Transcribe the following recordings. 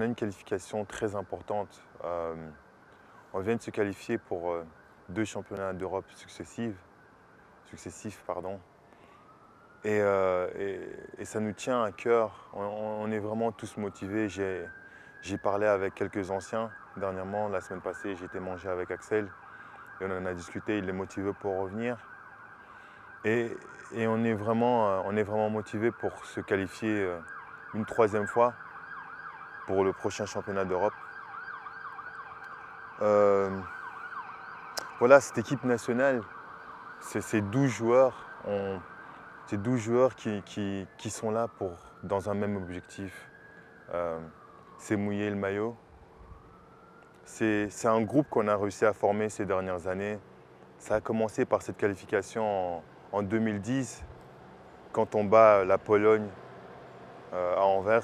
une qualification très importante. On vient de se qualifier pour 2 championnats d'Europe successifs. Pardon. Et ça nous tient à cœur. On est vraiment tous motivés. J'ai parlé avec quelques anciens dernièrement. La semaine passée, j'ai été manger avec Axel et on en a discuté. Il est motivé pour revenir. Et on est vraiment motivé pour se qualifier une 3e fois pour le prochain championnat d'Europe. Voilà, cette équipe nationale, c'est 12 joueurs. C'est 12 joueurs qui sont là dans un même objectif. C'est mouiller le maillot. C'est un groupe qu'on a réussi à former ces dernières années. Ça a commencé par cette qualification en 2010, quand on bat la Pologne à Anvers.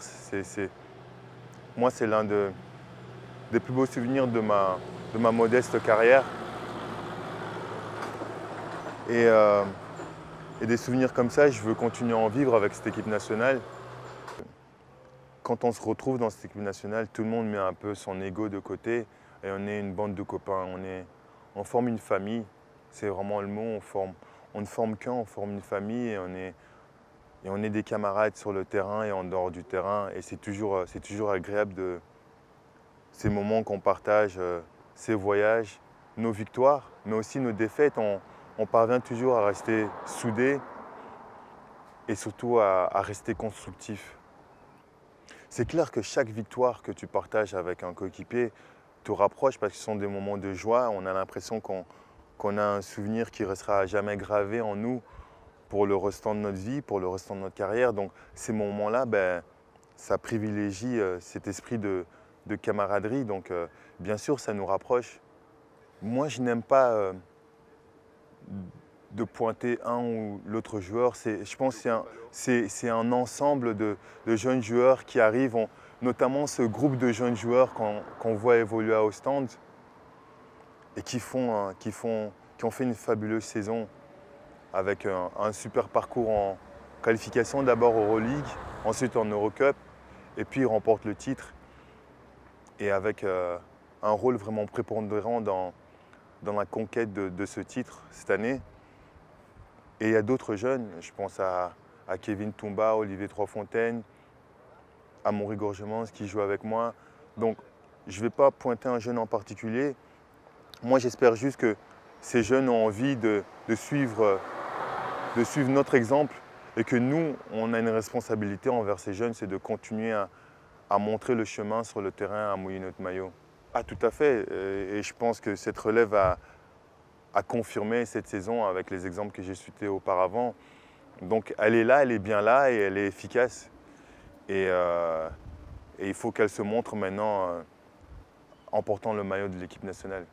Moi, c'est l'un des plus beaux souvenirs de ma modeste carrière. Et des souvenirs comme ça, je veux continuer à en vivre avec cette équipe nationale. Quand on se retrouve dans cette équipe nationale, tout le monde met un peu son ego de côté et on est une bande de copains. On forme une famille, c'est vraiment le mot. On ne forme qu'un, on forme une famille et on est des camarades sur le terrain et en dehors du terrain. Et c'est toujours agréable ces moments qu'on partage, ces voyages, nos victoires, mais aussi nos défaites. On parvient toujours à rester soudés et surtout à rester constructif. C'est clair que chaque victoire que tu partages avec un coéquipier te rapproche parce que ce sont des moments de joie. On a l'impression qu'on a un souvenir qui restera à jamais gravé en nous pour le restant de notre vie, pour le restant de notre carrière. Donc ces moments-là, ça privilégie cet esprit de camaraderie. Donc bien sûr, ça nous rapproche. Moi, je n'aime pas de pointer un ou l'autre joueur. Je pense que c'est un ensemble de jeunes joueurs qui arrivent, notamment ce groupe de jeunes joueurs qu'on voit évoluer à Ostende et qui ont fait une fabuleuse saison avec un super parcours en qualification, d'abord Euroleague, ensuite en Eurocup, et puis ils remportent le titre et avec un rôle vraiment prépondérant dans la conquête de ce titre cette année. Et il y a d'autres jeunes, je pense à Kevin Toumba, Olivier Troisfontaine, à Amaury Gorgemans qui joue avec moi. Donc je ne vais pas pointer un jeune en particulier. Moi j'espère juste que ces jeunes ont envie de suivre notre exemple et que nous, on a une responsabilité envers ces jeunes, c'est de continuer à montrer le chemin sur le terrain, à mouiller notre maillot. Ah, tout à fait, et je pense que cette relève a confirmé cette saison avec les exemples que j'ai cités auparavant. Donc elle est là, elle est bien là et elle est efficace. Et il faut qu'elle se montre maintenant en portant le maillot de l'équipe nationale.